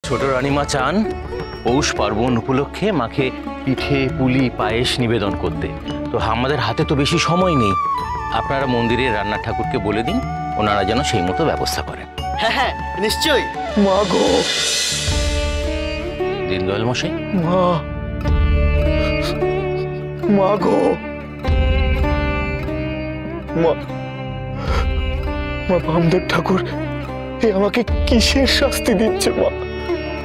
ছোট রানীমা চান পৌষ পার্বণ উপলক্ষে মাকে পিঠে পুলি পায়েস নিবেদন করতে। তো আমাদের হাতে তো বেশি সময় নেই, আপনারা মন্দিরের রান্নার ঠাকুরকে বলে দিন, ওনারা যেন সেই মতো ব্যবস্থা করেন। হ্যাঁ হ্যাঁ নিশ্চয়ই। মা গো, দীনদয়াল মশাই। মা, মা গো, মা, মা বামদেব ঠাকুর এ আমাকে কিসের শাস্তি দিচ্ছে? মা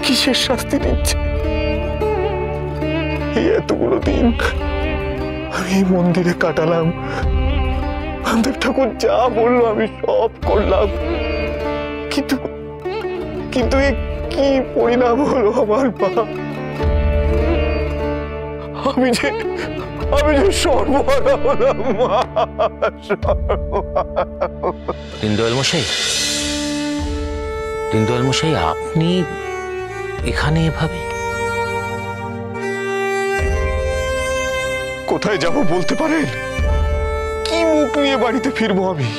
কিসের শাস্তি দিচ্ছে? এই এতগুলো দিন আমি এই মন্দিরে কাটালাম, বামদেব ঠাকুর যা বললো আমি সব করলাম, কিন্তু কিন্তু এ কি পরিণাম হলো আমার? মা, আমি যে সর্বহারা হলাম। মা, দীনদয়াল মশাই, দীনদয়াল মশাই, আপনি এখানে এভাবে? কোথায় যাব বলতে পারেন? কি মুখ নিয়ে বাড়িতে ফিরবো আমি?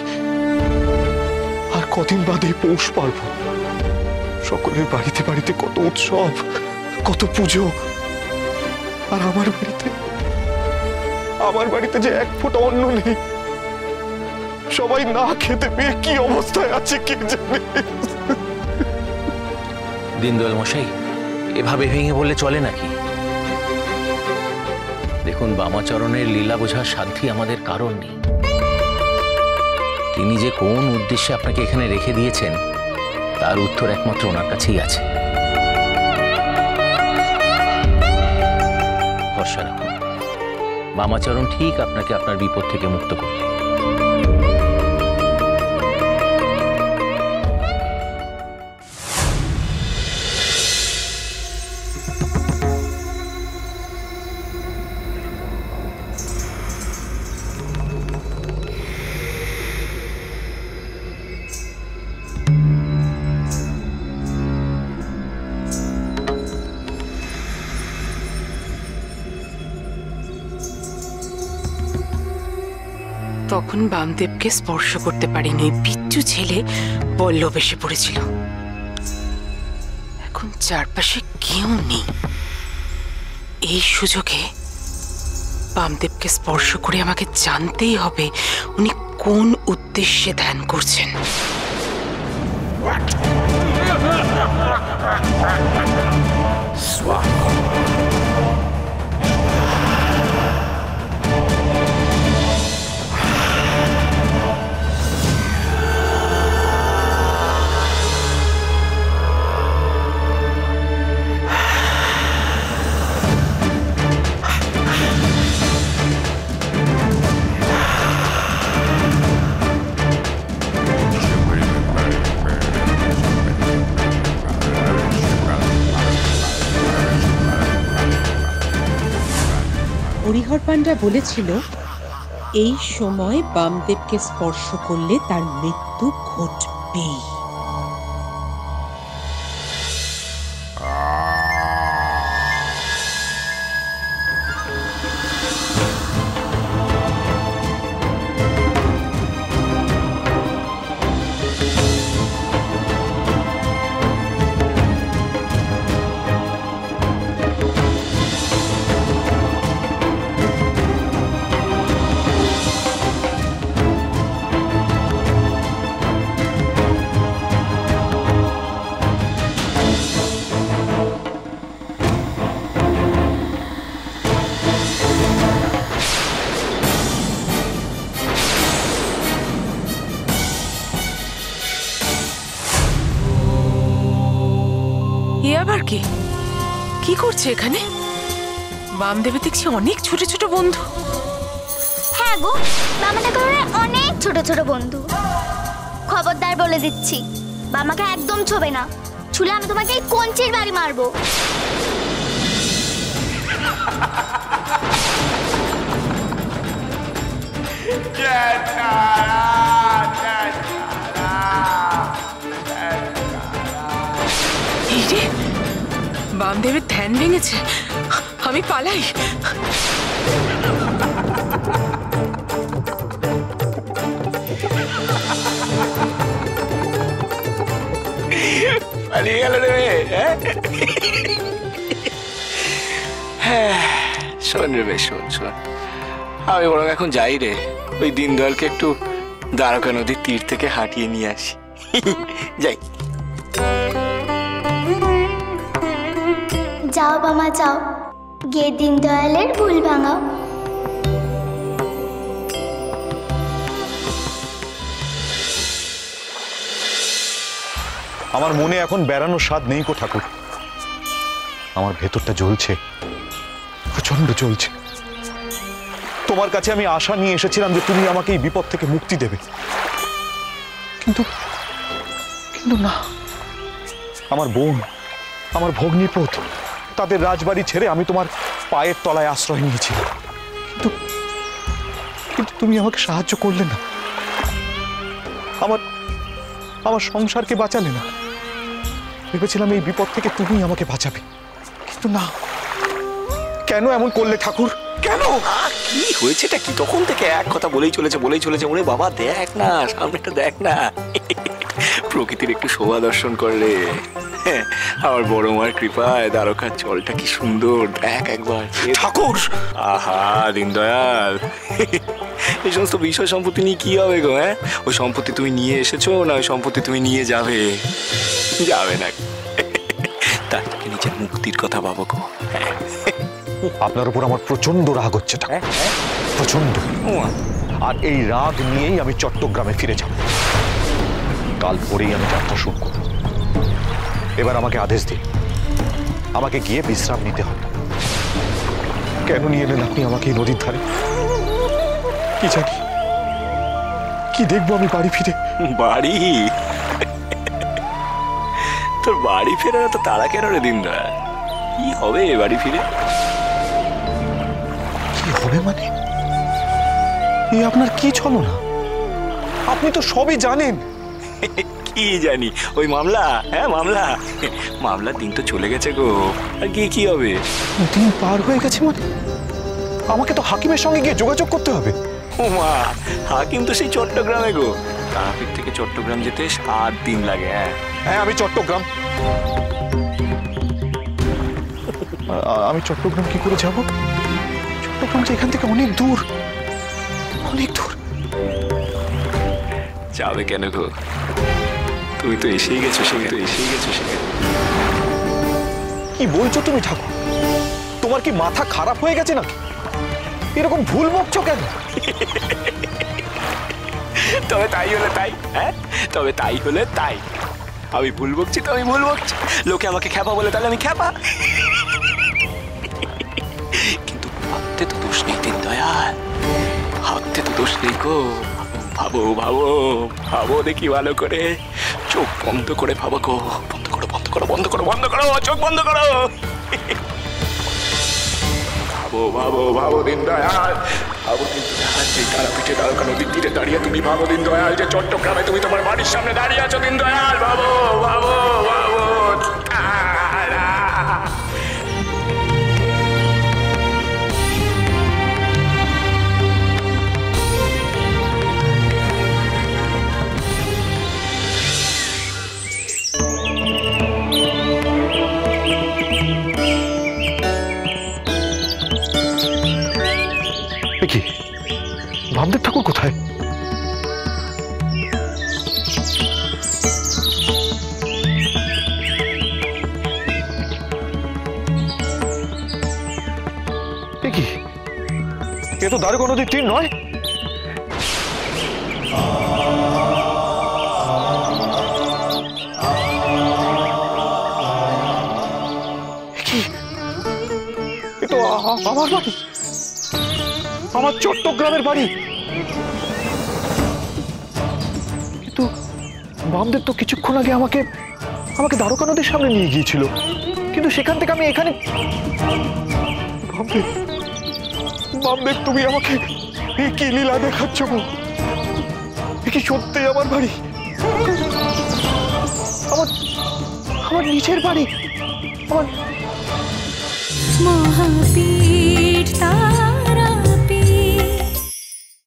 আর কদিন বাদে পৌষ পার্বণ, সকলের বাড়িতে বাড়িতে কত উৎসব, কত পুজো, আর আমার বাড়িতে যে এক ফোঁটা অন্ন নেই। সবাই না খেতে পেয়ে কি অবস্থায় আছে কে জানে। দীনদয়াল মশাই, এভাবে ভেঙে বললে চলে নাকি? দেখুন, বামাচরণের লীলা বোঝার সাধ্যি আমাদের কারণ নেই। তিনি যে কোন উদ্দেশ্যে আপনাকে এখানে রেখে দিয়েছেন তার উত্তর একমাত্র ওনার কাছেই আছে। ভরসা রাখুন, বামাচরণ ঠিক আপনাকে আপনার বিপদ থেকে মুক্ত করবে। তখন বামদেবকে স্পর্শ করতে পারিনি, পিচ্চু ছেলে বল্লভ এসে পড়েছিল। এখন চারপাশে কেউ নেই, এই সুযোগে বামদেবকে স্পর্শ করে আমাকে জানতেই হবে উনি কোন উদ্দেশ্যে ধ্যান করছেন। হরিহর পান্ডা বলেছিল এই সময় বামদেবকে স্পর্শ করলে তার মৃত্যু ঘটবেই। আবার কি করছে এখানে? বামদেবের দেখছি অনেক ছোট ছোট বন্ধু। হ্যাঁ গো, বামা ঠাকুরের অনেক ছোট ছোট বন্ধু। খবরদার বলে দিচ্ছি, বামাকে একদম ছোবে না, ছুলে আমি তোমাকে এই কঞ্চির বাড়ি মারবো। বামদেবের ধ্যান ভেঙেছে, আমি পালাই। পালিয়ে গেল রে মেয়ে, হ্যাঁ? শোন রে বে, শোন শোন, আমি বরং এখন যাই রে, ওই দীনদয়ালকে একটু দ্বারকা নদীর তীর থেকে হাঁটিয়ে নিয়ে আসি। যাই। যাও বামা যাও, গিয়ে দীনদয়ালের ভুল ভাঙাও। আমার মনে এখন বেড়ানোর স্বাদ নেই গো ঠাকুর। আমার ভেতরটা জ্বলছে, প্রচন্ড জ্বলছে। তোমার কাছে আমি আশা নিয়ে এসেছিলাম যে তুমি আমাকে এই বিপদ থেকে মুক্তি দেবে, কিন্তু কিন্তু না। আমার বোন, আমার ভগ্নিপোত, তাদের রাজবাড়ি ছেড়ে আমি তোমার পায়ের তলায় আশ্রয় নিয়েছিলাম, কিন্তু কিন্তু তুমি আমাকে সাহায্য করলে না, আমার আমার সংসারকে বাঁচালে না। ভেবেছিলাম এই বিপদ থেকে তুমি আমাকে বাঁচাবে, কিন্তু না। কেন এমন করলে ঠাকুর, কেন? কি হয়েছেটা কি? তখন থেকে এক কথা বলেই চলেছে। ওরে বাবা, দেখ না, সামনেটা দেখ না, প্রকৃতির একটু শোভা দর্শন করলে। আমার বড় মার কৃপায় দ্বারকার জলটা কি সুন্দর, দেখ একবার ঠাকুর। আহা দীনদয়াল, এই সমস্ত বিষয় সম্পত্তি নিয়ে কি হবে গো? ওই সম্পত্তি তুমি নিয়ে এসেছো না ওই সম্পত্তি তুমি নিয়ে যাবে? যাবে না, তার থেকে নিজের মুক্তির কথা ভাবো গো। আপনার উপর আমার প্রচন্ড রাগ হচ্ছে ঠাকুর, প্রচন্ড। আর এই রাগ নিয়েই আমি চট্টগ্রামে ফিরে যাব। কাল পরেই আমি যাত্রা শুরু করব। এবার আমাকে আদেশ দিন, আমাকে গিয়ে বিশ্রাম নিতে হবে। কেন নিয়ে এলেন আপনি আমাকে এই নদীর ধারে? কি জানি, কি দেখবো আমি বাড়ি ফিরে? বাড়ি? তোর বাড়ি ফেরার তো তাড়া কেন রে দীনদয়াল? কি হবে বাড়ি ফিরে? কি হবে মানে? এই আপনার কি ছলনা? আপনি তো সবই জানেন। কি জানি, ওই মামলা, মামলার দিন তো চলে গেছে গো, আর কি হবে? দিন পার হয়ে গেছে মানে? আমাকে তো হাকিমের সঙ্গে গিয়ে যোগাযোগ করতে হবে। ও মা, হাকিম তো সেই চট্টগ্রামে গো। তারাপীঠ থেকে চট্টগ্রাম যেতে 7 দিন লাগে। হ্যাঁ, আমি চট্টগ্রাম কি করে যাব? চট্টগ্রাম তো এখান থেকে অনেক দূর, অনেক দূর। যাবে কেন গো? তুমি তো এসেই গেছো সেখানে। কি বলছো তুমি ঠাকুর? তোমার কি মাথা খারাপ হয়ে গেছে নাকি? এরকম ভুল বকছো কেন? তবে তাই হলে তাই, আমি ভুল বকছি তো আমি ভুল বকছি। লোকে আমাকে খ্যাপা বলে, তাহলে আমি খ্যাপা। কিন্তু ভাবতে তো দোষ নেই দীনদয়াল, ভাবতে তো দোষ নেই গো। ভাবো দেখি ভালো করে, চোখ বন্ধ করে ভাবো গো। বন্ধ করো, চোখ বন্ধ করো। ভাবো দীনদয়াল, সেই তারাপীঠে দ্বারকা নদীর তীরে দাঁড়িয়ে তুমি ভাবো দীনদয়াল, যে চট্টগ্রামে তুমি তোমার বাড়ির সামনে দাঁড়িয়ে আছো দীনদয়াল। ভাবো। কি বামদেব ঠাকুর কোথায়? কি এ তো দ্বারকা নদীর তীর নয়। কি এ তো আমার বাড়ি, আমার চট্টগ্রামের বাড়ি। কিন্তু বামদেব তো কিছুক্ষণ আগে আমাকে দ্বারকা নদীর সামনে নিয়ে গিয়েছিল, কিন্তু সেখান থেকে আমি এখানে। বামদেব তুমি আমাকে কি লীলা দেখাচ্ছ গো? কি সত্যি আমার বাড়ি, আমার নিজের বাড়ি, আমার মহাপীঠ।